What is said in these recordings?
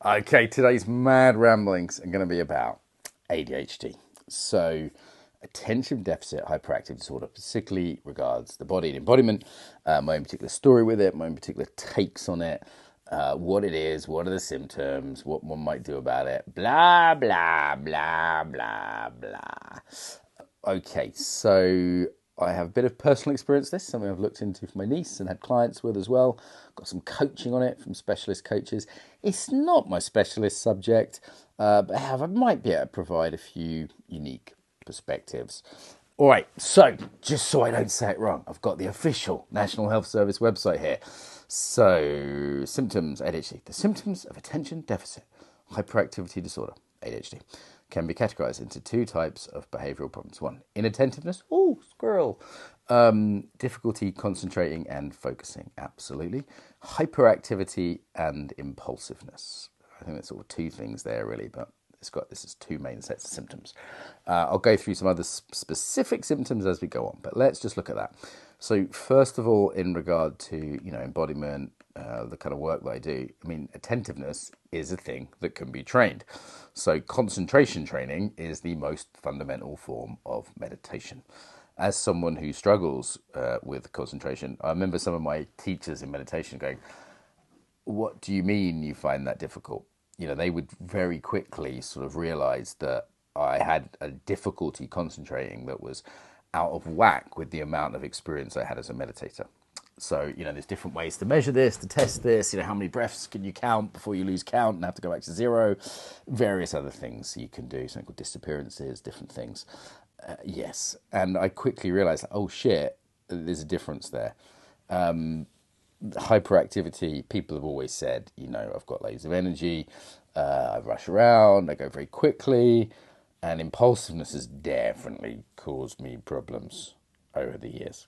Okay, today's mad ramblings are going to be about ADHD. So, attention deficit hyperactive disorder, particularly regards the body and embodiment, my own particular story with it, my own particular takes on it, what it is, what are the symptoms, what one might do about it, blah, blah, blah, blah, blah. Okay, so I have a bit of personal experience with this, something I've looked into for my niece and had clients with as well. Got some coaching on it from specialist coaches. It's not my specialist subject, but I might be able to provide a few unique perspectives. All right, so just so I don't say it wrong, I've got the official National Health Service website here. So, symptoms, ADHD. The symptoms of attention deficit hyperactivity disorder, ADHD, can be categorized into two types of behavioral problems. One, inattentiveness. Oh, squirrel. Difficulty concentrating and focusing. Absolutely. Hyperactivity and impulsiveness. I think there's sort of two things there, really, but this is two main sets of symptoms. I'll go through some other specific symptoms as we go on, but let's just look at that. So first of all, in regard to embodiment, the kind of work that I do, I mean, attentiveness is a thing that can be trained. So concentration training is the most fundamental form of meditation. As someone who struggles with concentration, I remember some of my teachers in meditation going, "What do you mean you find that difficult?" They would very quickly sort of realize that I had a difficulty concentrating that was out of whack with the amount of experience I had as a meditator. So, there's different ways to measure this, to test this, how many breaths can you count before you lose count and have to go back to zero, various other things you can do, something called disappearances, different things. Yes, and I quickly realized, oh shit, there's a difference there. Hyperactivity, people have always said, I've got loads of energy, I rush around, I go very quickly, and impulsiveness has definitely caused me problems over the years.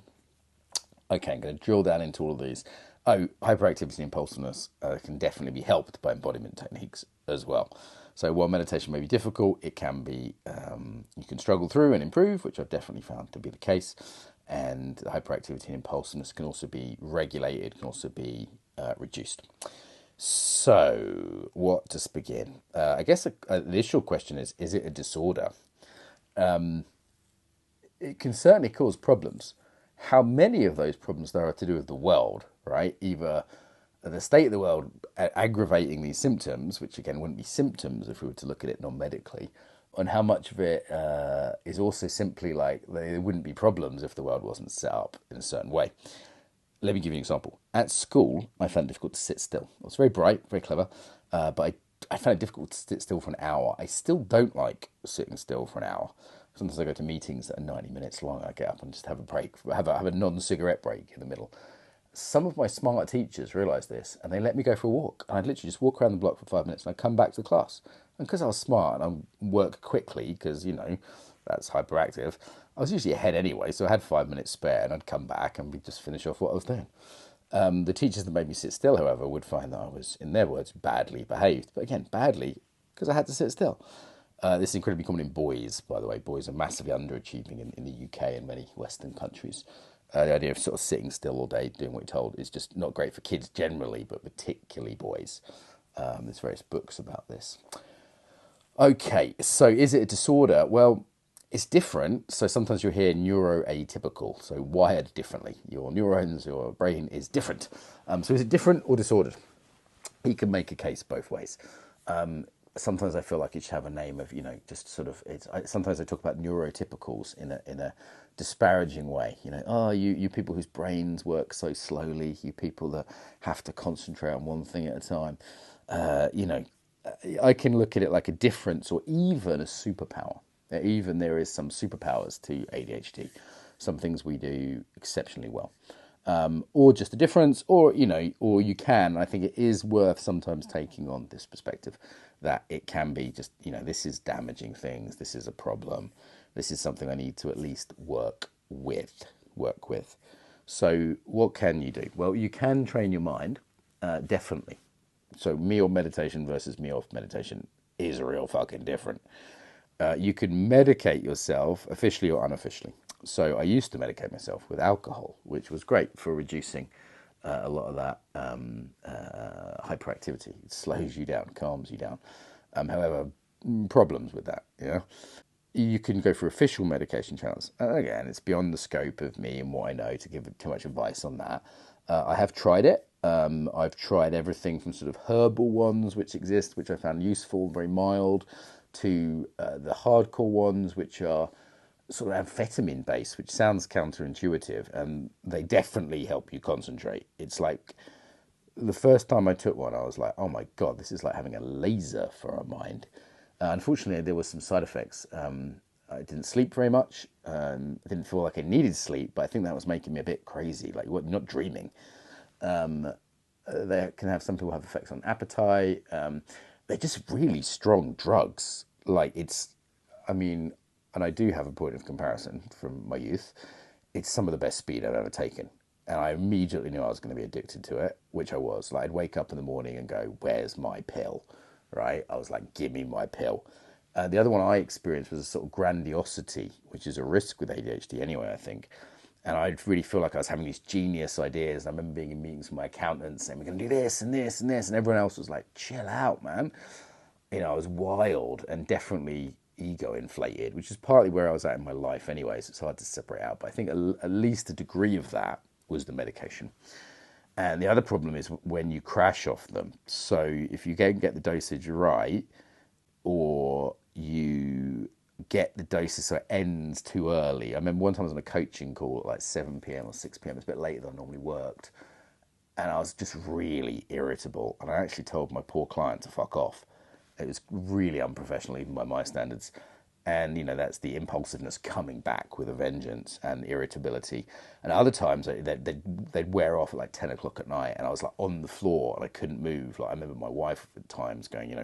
Okay, I'm going to drill down into all of these. Oh, hyperactivity and impulsiveness can definitely be helped by embodiment techniques as well. So while meditation may be difficult, it can be, you can struggle through and improve, which I've definitely found to be the case. And hyperactivity and impulsiveness can also be regulated, can also be reduced. So, what to begin? I guess the initial question is it a disorder? It can certainly cause problems. How many of those problems there are to do with the world, right? Either the state of the world aggravating these symptoms, which again wouldn't be symptoms if we were to look at it non-medically, and how much of it is also simply like there wouldn't be problems if the world wasn't set up in a certain way. Let me give you an example. At school, I found it difficult to sit still. I was very bright, very clever, but I found it difficult to sit still for an hour. I still don't like sitting still for an hour. Sometimes I go to meetings that are 90 minutes long. I get up and just have a break, have a non-cigarette break in the middle. Some of my smarter teachers realised this, and they let me go for a walk. And I'd literally just walk around the block for 5 minutes, and I'd come back to the class. And because I was smart and I work quickly, because, that's hyperactive, I was usually ahead anyway, so I had 5 minutes spare, and I'd come back and we'd just finish off what I was doing. The teachers that made me sit still, however, would find that I was, in their words, badly behaved. But again, badly, because I had to sit still. This is incredibly common in boys, by the way. Boys are massively underachieving in the UK and many Western countries. The idea of sort of sitting still all day, doing what you're told, is just not great for kids generally, but particularly boys. There's various books about this. Okay, so is it a disorder? Well, it's different. So sometimes you'll hear neuroatypical, so wired differently. Your neurons, your brain is different. So is it different or disordered? You can make a case both ways. Sometimes I feel like it should have a name of, just sort of. Sometimes I talk about neurotypicals in a disparaging way. You people whose brains work so slowly, you people that have to concentrate on one thing at a time. I can look at it like a difference or even a superpower. Even there is some superpowers to ADHD, some things we do exceptionally well. Or just a difference, or you can. I think it is worth sometimes taking on this perspective that it can be just, this is damaging things, this is a problem, this is something I need to at least work with. So what can you do? Well, you can train your mind, definitely. So me on meditation versus me off meditation is real fucking different. You can medicate yourself officially or unofficially. So I used to medicate myself with alcohol, which was great for reducing a lot of that hyperactivity. It slows you down, calms you down. However, problems with that, you know. You can go for official medication channels. Again, it's beyond the scope of me and what I know to give too much advice on that. I have tried it. I've tried everything from sort of herbal ones which exist, which I found useful, very mild, to the hardcore ones which are sort of amphetamine based, which sounds counterintuitive, and they definitely help you concentrate. It's like the first time I took one, I was like, oh my God, this is like having a laser for our mind. Unfortunately, there were some side effects. I didn't sleep very much. I didn't feel like I needed sleep, but I think that was making me a bit crazy. Like, what, not dreaming. They can have, some people have effects on appetite. They're just really strong drugs. Like, it's, I mean, and I do have a point of comparison from my youth. It's some of the best speed I've ever taken. And I immediately knew I was going to be addicted to it, which I was. Like, I'd wake up in the morning and go, where's my pill? Right? I was like, give me my pill. The other one I experienced was a sort of grandiosity, which is a risk with ADHD anyway, I think. And I really feel like I was having these genius ideas. I remember being in meetings with my accountants saying, we're going to do this and this and this. And everyone else was like, chill out, man. You know, I was wild and definitely ego inflated, which is partly where I was at in my life anyway. So it's hard to separate out. But I think at least a degree of that was the medication. And the other problem is when you crash off them. So if you don't get the dosage right, or you get the doses so it ends too early. I remember one time I was on a coaching call at like 7 p.m. or 6 p.m. It's a bit later than I normally worked. And I was just really irritable. And I actually told my poor client to fuck off. It was really unprofessional, even by my standards. And, you know, that's the impulsiveness coming back with a vengeance and irritability. And other times they'd wear off at like 10 o'clock at night. And I was like on the floor and I couldn't move. Like, I remember my wife at times going,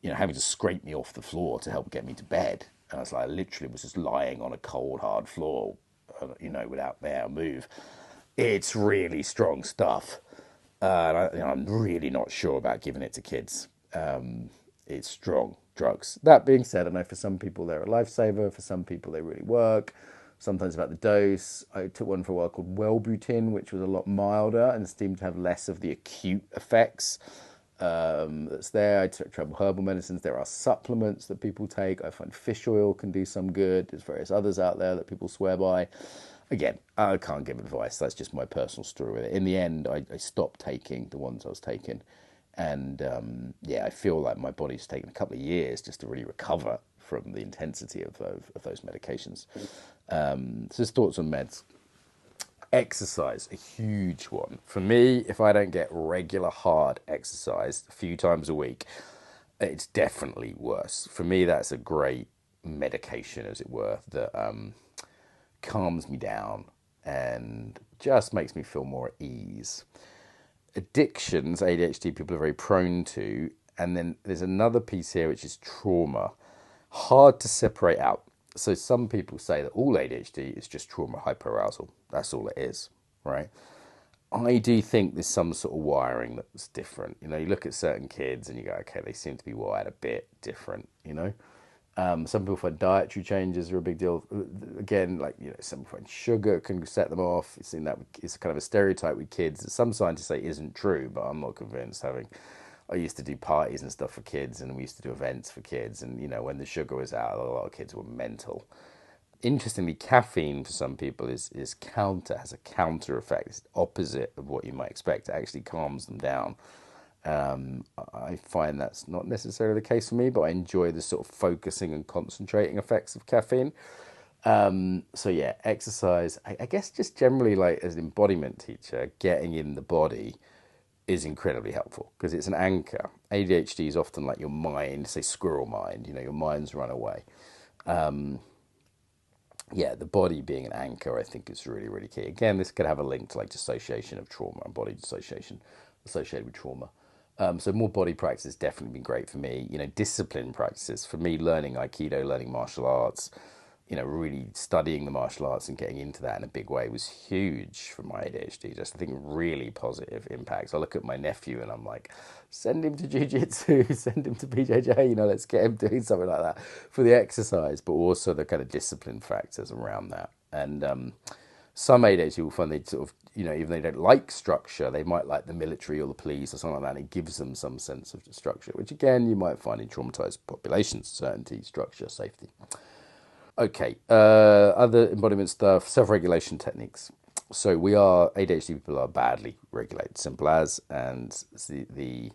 having to scrape me off the floor to help get me to bed. And I was like, I literally was just lying on a cold, hard floor, without being able to move. It's really strong stuff. And I'm really not sure about giving it to kids. It's strong drugs. That being said, I know for some people they're a lifesaver. For some people they really work. Sometimes about the dose. I took one for a while called Wellbutrin, which was a lot milder and seemed to have less of the acute effects that's there. I took travel herbal medicines. There are supplements that people take. I find fish oil can do some good. There's various others out there that people swear by. Again, I can't give advice. That's just my personal story with it. In the end, I stopped taking the ones I was taking. And I feel like my body's taken a couple of years just to really recover from the intensity of those medications. So just thoughts on meds. Exercise, a huge one. For me, if I don't get regular hard exercise a few times a week, it's definitely worse. For me, that's a great medication, as it were, that calms me down and just makes me feel more at ease. Addictions, ADHD people are very prone to. And then there's another piece here, which is trauma. Hard to separate out. So some people say that all ADHD is just trauma hyperarousal. That's all it is, right? I do think there's some sort of wiring that's different. You look at certain kids and you go, okay, they seem to be wired a bit different. Some people find dietary changes are a big deal. Again, some people find sugar can set them off. It's in that it's kind of a stereotype with kids that some scientists say isn't true, but I'm not convinced. I used to do parties and stuff for kids, and we used to do events for kids, and when the sugar was out, a lot of kids were mental. Interestingly, caffeine for some people has a counter effect. It's opposite of what you might expect. It actually calms them down. I find that's not necessarily the case for me, but I enjoy the sort of focusing and concentrating effects of caffeine. So yeah, exercise. I guess just generally, like as an embodiment teacher, getting in the body is incredibly helpful because it's an anchor. ADHD is often like your mind, say squirrel mind. Your mind's run away. Yeah, the body being an anchor, I think, is really, really key. Again, this could have a link to like dissociation of trauma and body dissociation associated with trauma. So more body practice has definitely been great for me. Discipline practices for me, learning Aikido, learning martial arts, really studying the martial arts and getting into that in a big way was huge for my ADHD. Just I think really positive impacts. I look at my nephew and I'm like, send him to jiu-jitsu, send him to BJJ, let's get him doing something like that for the exercise, but also the kind of discipline factors around that. And Some ADHD will find they sort of, even though they don't like structure, they might like the military or the police or something like that. And it gives them some sense of structure, which again, you might find in traumatized populations: certainty, structure, safety. Okay, other embodiment stuff, self-regulation techniques. So ADHD people are badly regulated, simple as, and the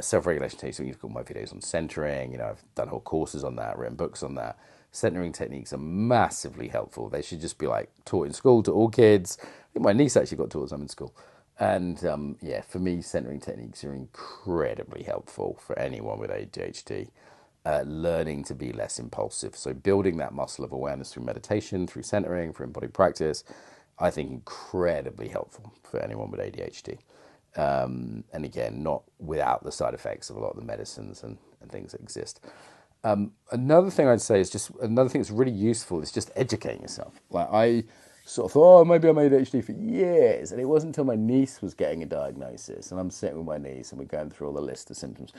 self-regulation techniques. So you've got my videos on centering. I've done whole courses on that, written books on that. Centering techniques are massively helpful. They should just be like taught in school to all kids. I think my niece actually got taught as I'm in school. And yeah, for me, centering techniques are incredibly helpful for anyone with ADHD. Learning to be less impulsive. So building that muscle of awareness through meditation, through centering, through embodied practice, I think incredibly helpful for anyone with ADHD. And again, not without the side effects of a lot of the medicines and things that exist. Another thing I'd say is another thing that's really useful is just educating yourself. Like I sort of thought, oh, maybe I'm ADHD for years. And it wasn't until my niece was getting a diagnosis and I'm sitting with my niece and we're going through all the list of symptoms.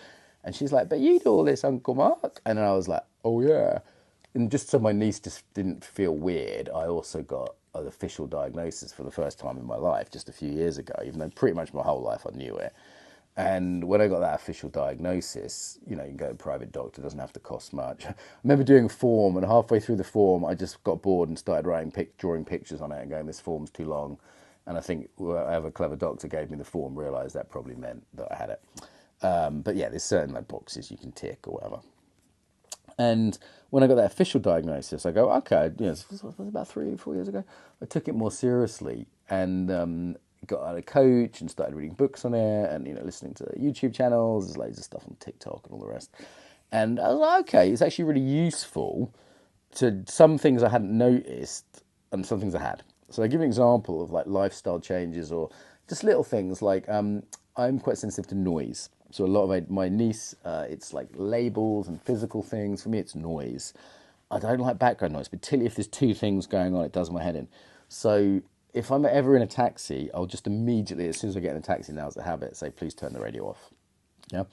And she's like, but you do all this, Uncle Mark. And I was like, oh, yeah. And just so my niece just didn't feel weird, I also got an official diagnosis for the first time in my life just a few years ago, even though pretty much my whole life I knew it. And when I got that official diagnosis, you can go to a private doctor, it doesn't have to cost much. I remember doing a form, and halfway through the form, I just got bored and started drawing pictures on it and going, this form's too long. And I think whoever clever doctor gave me the form realised that probably meant that I had it. But yeah, there's certain boxes you can tick or whatever. And when I got that official diagnosis, I go, okay, it was about 3 or 4 years ago. I took it more seriously and got a coach and started reading books on it and listening to YouTube channels. There's loads of stuff on TikTok and all the rest. And I was like, okay, it's actually really useful to some things I hadn't noticed and some things I had. So I give an example of like lifestyle changes or just little things like I'm quite sensitive to noise. So a lot of my niece, it's like labels and physical things. For me, it's noise. I don't like background noise, particularly if there's two things going on, it does my head in. So if I'm ever in a taxi, I'll just immediately, as soon as I get in a taxi, now it's a habit, say, please turn the radio off. Yeah.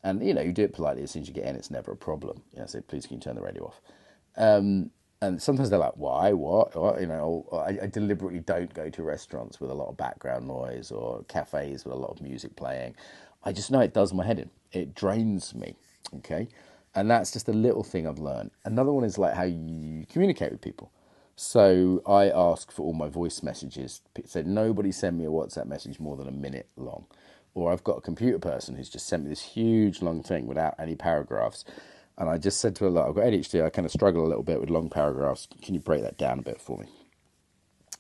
And, you do it politely. As soon as you get in, it's never a problem. Say, please, can you turn the radio off? And sometimes they're like, why, what? I deliberately don't go to restaurants with a lot of background noise or cafes with a lot of music playing. I just know it does my head in. It drains me, okay? And that's just a little thing I've learned. Another one is like how you communicate with people. So I ask for all my voice messages. So nobody send me a WhatsApp message more than a minute long. Or I've got a computer person who's just sent me this huge long thing without any paragraphs. And I just said to her, look, I've got ADHD, I kind of struggle a little bit with long paragraphs. Can you break that down a bit for me?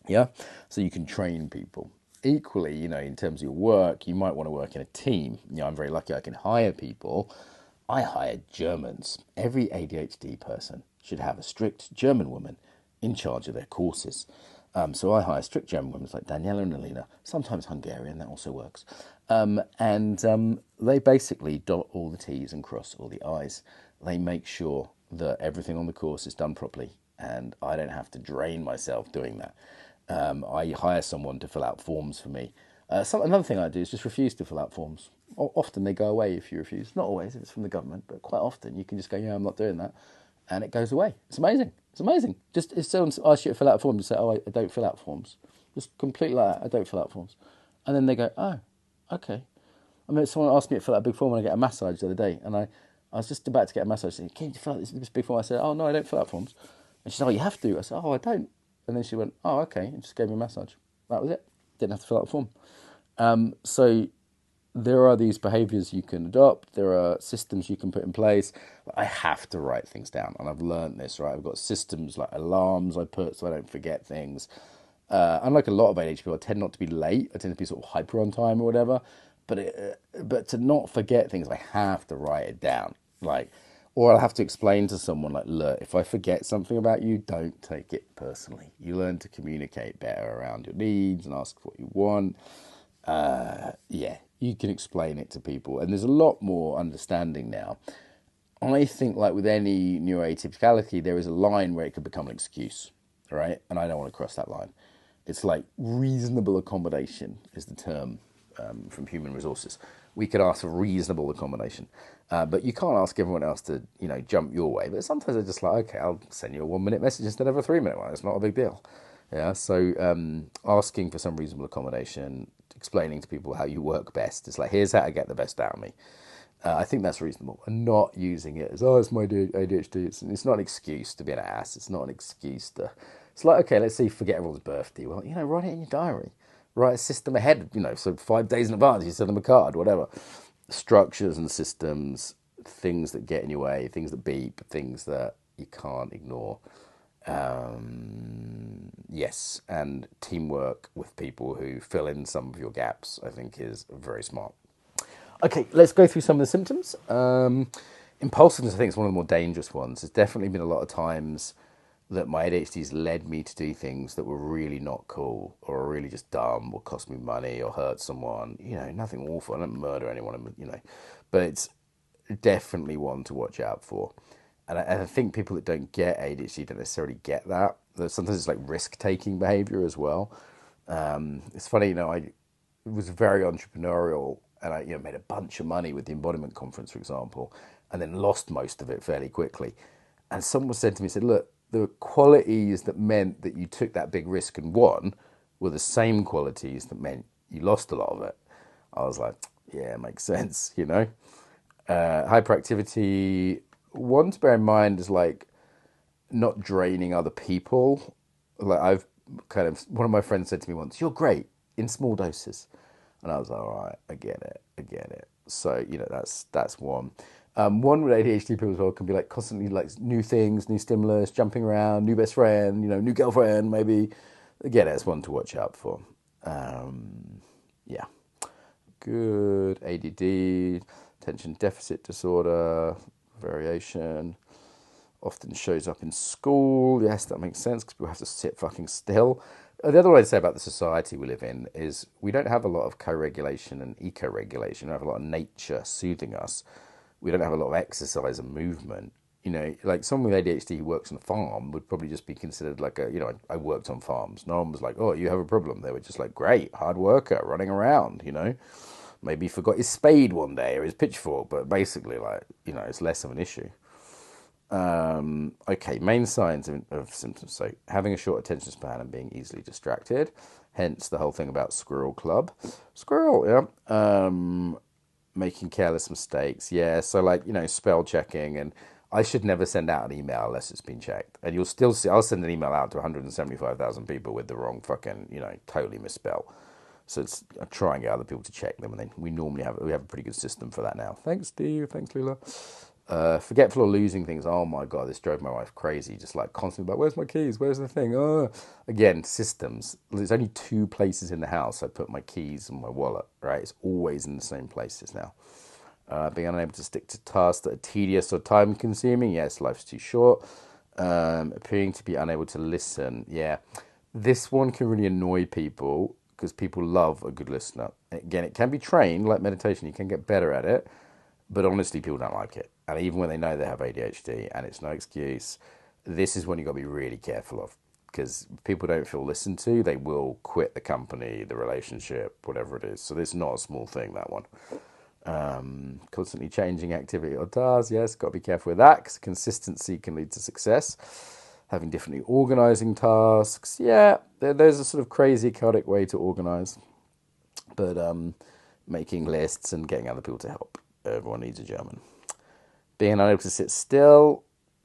Yeah? So you can train people. Equally, in terms of your work, you might want to work in a team. I'm very lucky I can hire people. I hire Germans. Every ADHD person should have a strict German woman in charge of their courses. So I hire strict German women like Daniela and Alina, sometimes Hungarian, that also works. And they basically dot all the T's and cross all the I's. They make sure that everything on the course is done properly, and I don't have to drain myself doing that. I hire someone to fill out forms for me. Another thing I do is just refuse to fill out forms. Often they go away if you refuse. Not always, if it's from the government, but quite often you can just go, yeah, I'm not doing that. And it goes away. It's amazing. It's amazing. Just if someone asks you to fill out a form, just say, oh, I don't fill out forms. Just completely like that, I don't fill out forms. And then they go, oh, okay. I mean, someone asked me to fill out a big form when I get a massage the other day. And I was just about to get a massage. Saying, can you fill out this big form? I said, oh, no, I don't fill out forms. And she said, oh, you have to. I said, oh, I don't. And then she went, oh, okay, and just gave me a massage. That was it. Didn't have to fill out a form. So there are these behaviours you can adopt. There are systems you can put in place. I have to write things down, and I've learned this, right? I've got systems like alarms I put so I don't forget things. Unlike a lot of ADHD people, I tend not to be late. I tend to be sort of hyper on time or whatever. But to not forget things, I have to write it down. Or I'll have to explain to someone, like, look, if I forget something about you, don't take it personally. You learn to communicate better around your needs and ask for what you want. You can explain it to people. And there's a lot more understanding now. I think, like with any neuroatypicality, there is a line where it could become an excuse, right? And I don't want to cross that line. It's like reasonable accommodation is the term from human resources. We could ask for reasonable accommodation, but you can't ask everyone else to, jump your way. But sometimes they're just like, okay, I'll send you a 1 minute message instead of a 3 minute one. It's not a big deal. Yeah, so asking for some reasonable accommodation, explaining to people how you work best. It's like, here's how to get the best out of me. I think that's reasonable, and not using it as, oh, it's my ADHD. It's not an excuse to be an ass. It's not an excuse to. It's like, okay, let's say you forget everyone's birthday. Well, write it in your diary. Write a system ahead. So 5 days in advance, you send them a card, whatever. Structures and systems, things that get in your way, things that beep, things that you can't ignore. Yes, and teamwork with people who fill in some of your gaps, I think, is very smart. Okay, let's go through some of the symptoms. Impulsiveness, I think, is one of the more dangerous ones. There's definitely been a lot of times that my ADHD's led me to do things that were really not cool, or really just dumb, or cost me money, or hurt someone. Nothing awful. I don't murder anyone, but it's definitely one to watch out for. And I think people that don't get ADHD don't necessarily get that. Sometimes it's like risk-taking behavior as well. It's funny, I was very entrepreneurial, and I made a bunch of money with the Embodiment conference, for example, and then lost most of it fairly quickly. And someone said to me, said, look, the qualities that meant that you took that big risk and won were the same qualities that meant you lost a lot of it. I was like, yeah, it makes sense, Hyperactivity, one to bear in mind is like not draining other people. Like one of my friends said to me once, "You're great in small doses," and I was like, "All right, I get it." So that's one. One with ADHD people as well can be like constantly like new things, new stimulus, jumping around, new best friend, new girlfriend, maybe. Again, that's one to watch out for. Yeah, good. ADD, attention deficit disorder, variation often shows up in school. Yes, that makes sense because people have to sit fucking still. The other way to say about the society we live in is we don't have a lot of co-regulation and eco-regulation. We don't have a lot of nature soothing us. We don't have a lot of exercise and movement. Like someone with ADHD who works on a farm would probably just be considered like I worked on farms. No one was like, oh, you have a problem. They were just like, great, hard worker, running around. Maybe he forgot his spade one day or his pitchfork, but basically, like, it's less of an issue. Okay, main signs of symptoms. So having a short attention span and being easily distracted. Hence the whole thing about squirrel club. Squirrel, yeah. Making careless mistakes. Yeah, so like, spell checking. And I should never send out an email unless it's been checked. And you'll still see, I'll send an email out to 175,000 people with the wrong fucking, totally misspell. So I try and get other people to check them, and then we have a pretty good system for that now. Thanks, Steve. Thanks, Lula. Forgetful or losing things. Oh my god, this drove my wife crazy. Just like constantly, like, where's my keys? Where's the thing? Oh, again, systems. There's only 2 places in the house I put my keys and my wallet. Right, it's always in the same places now. Being unable to stick to tasks that are tedious or time consuming. Yes, life's too short. Appearing to be unable to listen. Yeah, this one can really annoy people because people love a good listener. Again, it can be trained like meditation. You can get better at it. But honestly, people don't like it. And even when they know they have ADHD and it's no excuse, this is when you've got to be really careful of. Because if people don't feel listened to, they will quit the company, the relationship, whatever it is. So this is not a small thing, that one. Constantly changing activity or tasks, yes, got to be careful with that because consistency can lead to success. Having differently organising tasks, yeah, there's a sort of crazy, chaotic way to organise. But making lists and getting other people to help. Everyone needs a German. Being unable to sit still.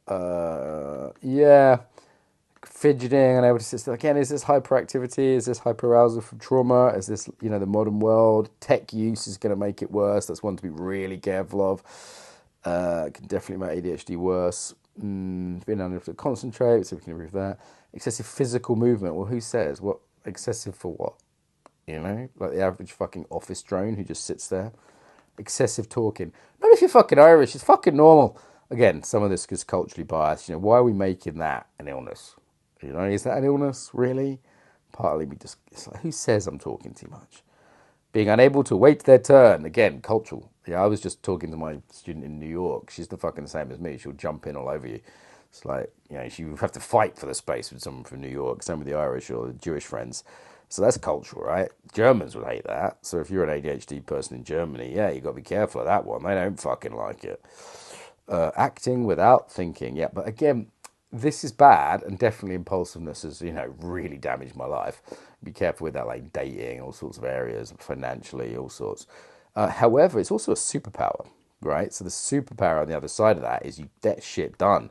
Yeah. Fidgeting, unable to sit still. Again, is this hyperactivity? Is this hyperarousal from trauma? Is this, the modern world? Tech use is going to make it worse. That's one to be really careful of. Can definitely make ADHD worse. Being unable to concentrate, so we can improve that. Excessive physical movement. Well, who says? What? Excessive for what? Like the average fucking office drone who just sits there. Excessive talking. Not if you're fucking Irish. It's fucking normal. Again, some of this is culturally biased. Why are we making that an illness? Is that an illness, really? Partly we just, it's like, who says I'm talking too much? Being unable to wait their turn. Again, cultural. Yeah, I was just talking to my student in New York. She's the fucking same as me. She'll jump in all over you. It's like, you have to fight for the space with someone from New York. Same with the Irish or the Jewish friends. So that's cultural, right? Germans would hate that. So if you're an ADHD person in Germany, yeah, you got to be careful of that one. They don't fucking like it. Acting without thinking. Yeah, but again, this is bad, and definitely impulsiveness has, really damaged my life. Be careful with that, like dating, all sorts of areas, financially, all sorts. However, it's also a superpower, right? So the superpower on the other side of that is you get shit done.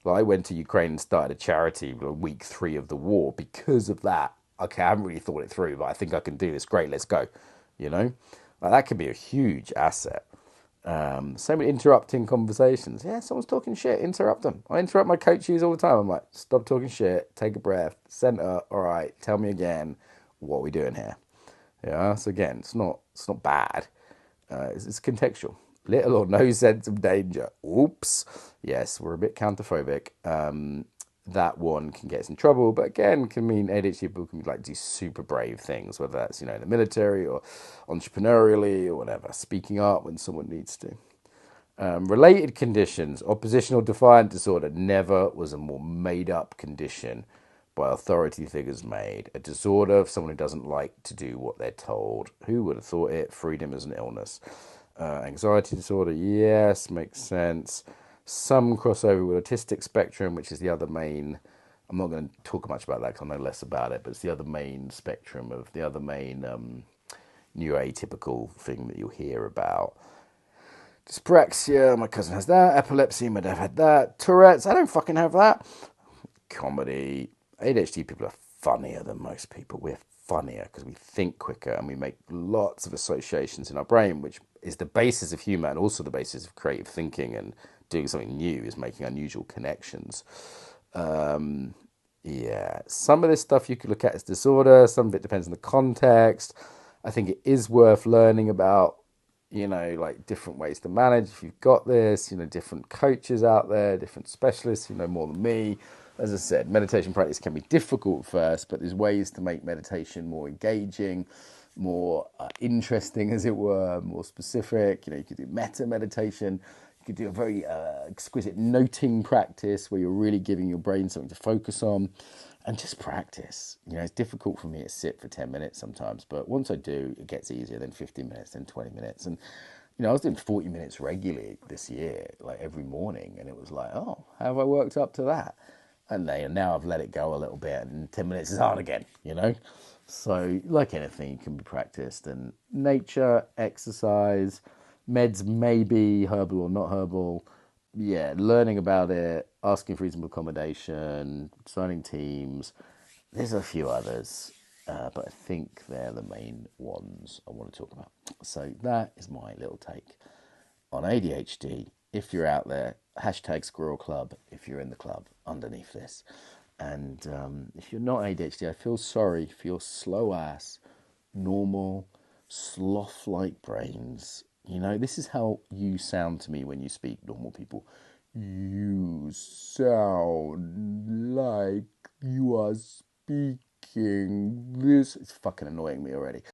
Like I went to Ukraine and started a charity week 3 of the war because of that. Okay, I haven't really thought it through, but I think I can do this. Great, let's go. You know, like that could be a huge asset. Same with interrupting conversations. Yeah, someone's talking shit. Interrupt them. I interrupt my coaches all the time. I'm like, stop talking shit. Take a breath. Center. All right. Tell me again. What are we doing here? Yeah. So again, it's not bad. It's contextual. Little or no sense of danger. Oops. Yes, we're a bit counterphobic. That one can get us in trouble, but again, can mean ADHD people can like do super brave things, whether that's in the military or entrepreneurially or whatever, speaking up when someone needs to. Related conditions, oppositional defiant disorder never was a more made up condition by authority figures made. A disorder of someone who doesn't like to do what they're told. Who would have thought it? Freedom is an illness. Anxiety disorder, yes, makes sense. Some crossover with autistic spectrum, which is the other main. I'm not going to talk much about that because I know less about it, but it's the other main spectrum of the other main neuroatypical thing that you'll hear about. Dyspraxia, my cousin has that. Epilepsy, my dad had that. Tourette's, I don't fucking have that. Comedy. ADHD people are funnier than most people. We're funnier because we think quicker and we make lots of associations in our brain, which is the basis of humor and also the basis of creative thinking and doing something new, is making unusual connections. Yeah, some of this stuff you could look at as disorder. Some of it depends on the context. I think it is worth learning about, like different ways to manage if you've got this, different coaches out there, different specialists who know more than me. As I said, meditation practice can be difficult first, but there's ways to make meditation more engaging, more interesting, as it were, more specific. You could do metta meditation. You could do a very exquisite noting practice where you're really giving your brain something to focus on and just practice. It's difficult for me to sit for 10 minutes sometimes, but once I do, it gets easier. Then 15 minutes, then 20 minutes. And, I was doing 40 minutes regularly this year, like every morning. And it was like, oh, how have I worked up to that? And now I've let it go a little bit and 10 minutes is hard again. So like anything, it can be practiced. And nature, exercise, meds may be herbal or not herbal. Yeah, learning about it, asking for reasonable accommodation, signing teams. There's a few others, but I think they're the main ones I want to talk about. So that is my little take on ADHD. If you're out there, hashtag Squirrel Club if you're in the club underneath this. And if you're not ADHD, I feel sorry for your slow ass, normal, sloth like brains. This is how you sound to me when you speak, normal people. You sound like you are speaking this. It's fucking annoying me already.